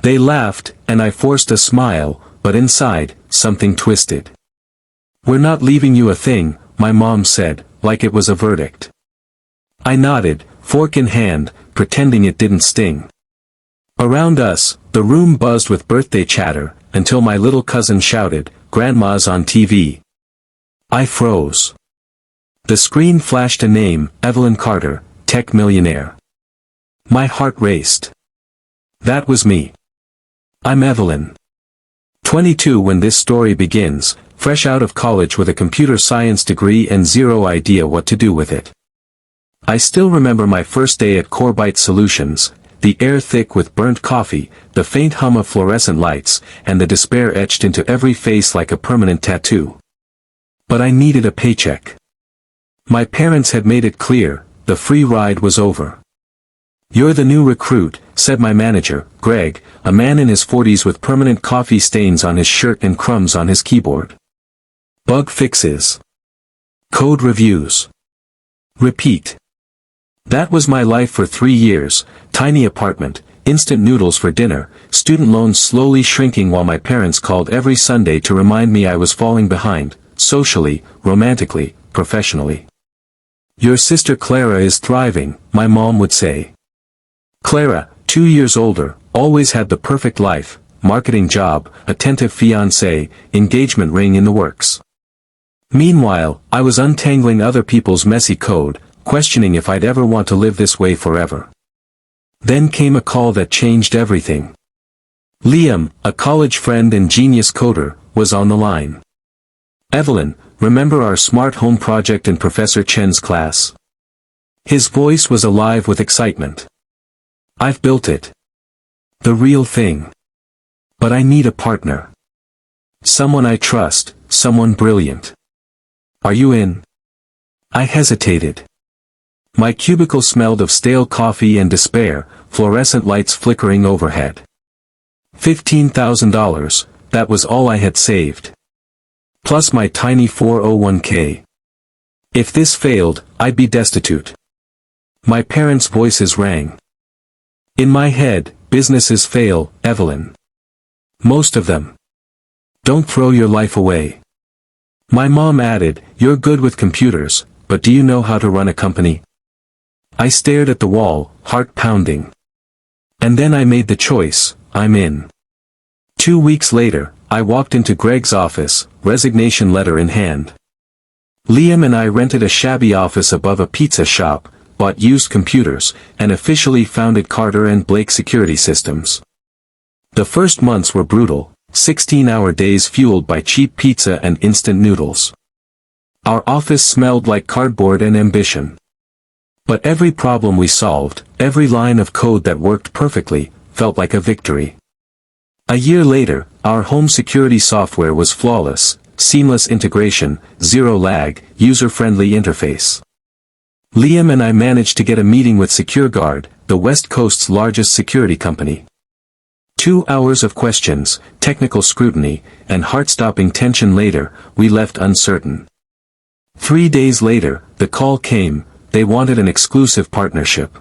They laughed, and I forced a smile, but inside, something twisted. "We're not leaving you a thing," my mom said, like it was a verdict. I nodded, fork in hand, pretending it didn't sting. Around us, the room buzzed with birthday chatter, until my little cousin shouted, "Grandma's on TV." I froze. The screen flashed a name, Evelyn Carter, tech millionaire. My heart raced. That was me. I'm Evelyn. 22 when this story begins, fresh out of college with a computer science degree and zero idea what to do with it. I still remember my first day at Corebite Solutions, the air thick with burnt coffee, the faint hum of fluorescent lights, and the despair etched into every face like a permanent tattoo. But I needed a paycheck. My parents had made it clear, the free ride was over. "You're the new recruit," said my manager, Greg, a man in his 40s with permanent coffee stains on his shirt and crumbs on his keyboard. Bug fixes. Code reviews. Repeat. That was my life for 3 years, tiny apartment, instant noodles for dinner, student loans slowly shrinking while my parents called every Sunday to remind me I was falling behind, socially, romantically, professionally. "Your sister Clara is thriving," my mom would say. Clara, 2 years older, always had the perfect life, marketing job, attentive fiancé, engagement ring in the works. Meanwhile, I was untangling other people's messy code, questioning if I'd ever want to live this way forever. Then came a call that changed everything. Liam, a college friend and genius coder, was on the line. "Evelyn, remember our smart home project in Professor Chen's class?" His voice was alive with excitement. "I've built it. The real thing. But I need a partner. Someone I trust, someone brilliant. Are you in?" I hesitated. My cubicle smelled of stale coffee and despair, fluorescent lights flickering overhead. $15,000, that was all I had saved. Plus my tiny 401k. If this failed, I'd be destitute. My parents' voices rang. In my head, businesses fail, Evelyn. Most of them. Don't throw your life away. My mom added, "You're good with computers, but do you know how to run a company?" I stared at the wall, heart pounding. And then I made the choice, I'm in. 2 weeks later, I walked into Greg's office, resignation letter in hand. Liam and I rented a shabby office above a pizza shop, bought used computers, and officially founded Carter and Blake Security Systems. The first months were brutal, 16-hour days fueled by cheap pizza and instant noodles. Our office smelled like cardboard and ambition. But every problem we solved, every line of code that worked perfectly, felt like a victory. A year later, our home security software was flawless, seamless integration, zero lag, user-friendly interface. Liam and I managed to get a meeting with SecureGuard, the West Coast's largest security company. 2 hours of questions, technical scrutiny, and heart-stopping tension later, we left uncertain. 3 days later, the call came. They wanted an exclusive partnership.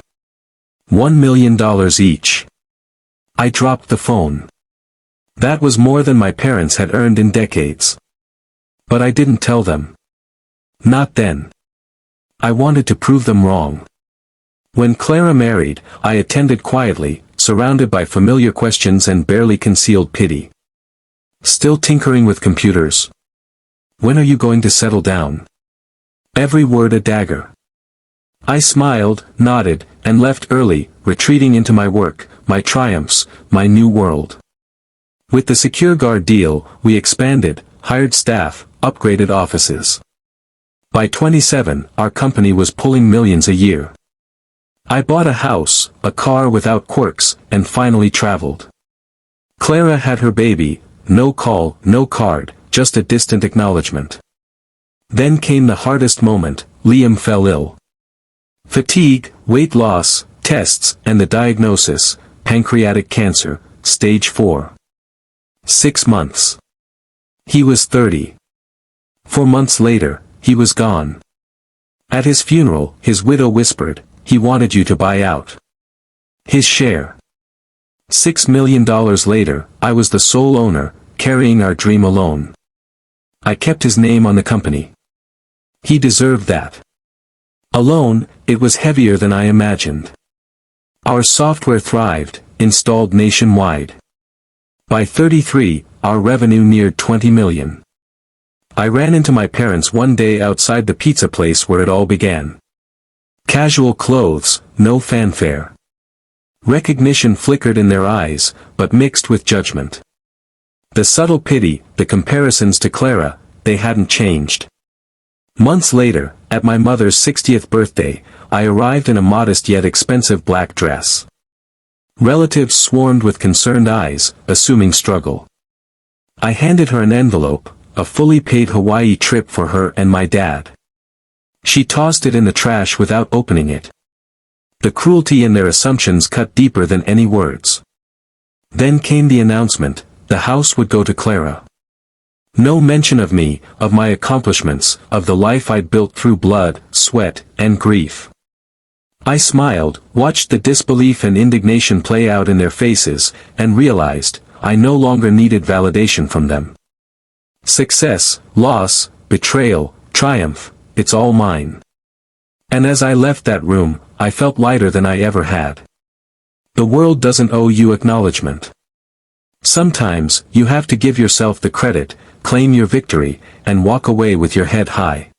$1 million each. I dropped the phone. That was more than my parents had earned in decades. But I didn't tell them. Not then. I wanted to prove them wrong. When Clara married, I attended quietly, surrounded by familiar questions and barely concealed pity. "Still tinkering with computers? When are you going to settle down?" Every word a dagger. I smiled, nodded, and left early, retreating into my work, my triumphs, my new world. With the SecureGuard deal, we expanded, hired staff, upgraded offices. By 27, our company was pulling millions a year. I bought a house, a car without quirks, and finally traveled. Clara had her baby, no call, no card, just a distant acknowledgement. Then came the hardest moment, Liam fell ill. Fatigue, weight loss, tests, and the diagnosis, pancreatic cancer, stage 4. 6 months. He was 30. 4 months later, he was gone. At his funeral, his widow whispered, "He wanted you to buy out his share." $6 million later, I was the sole owner, carrying our dream alone. I kept his name on the company. He deserved that. Alone, it was heavier than I imagined. Our software thrived, installed nationwide. By 33, our revenue neared 20 million. I ran into my parents one day outside the pizza place where it all began. Casual clothes, no fanfare. Recognition flickered in their eyes, but mixed with judgment. The subtle pity, the comparisons to Clara, they hadn't changed. Months later, at my mother's 60th birthday, I arrived in a modest yet expensive black dress. Relatives swarmed with concerned eyes, assuming struggle. I handed her an envelope, a fully paid Hawaii trip for her and my dad. She tossed it in the trash without opening it. The cruelty in their assumptions cut deeper than any words. Then came the announcement, the house would go to Clara. No mention of me, of my accomplishments, of the life I'd built through blood, sweat, and grief. I smiled, watched the disbelief and indignation play out in their faces, and realized, I no longer needed validation from them. Success, loss, betrayal, triumph, it's all mine. And as I left that room, I felt lighter than I ever had. The world doesn't owe you acknowledgement. Sometimes, you have to give yourself the credit, claim your victory, and walk away with your head high.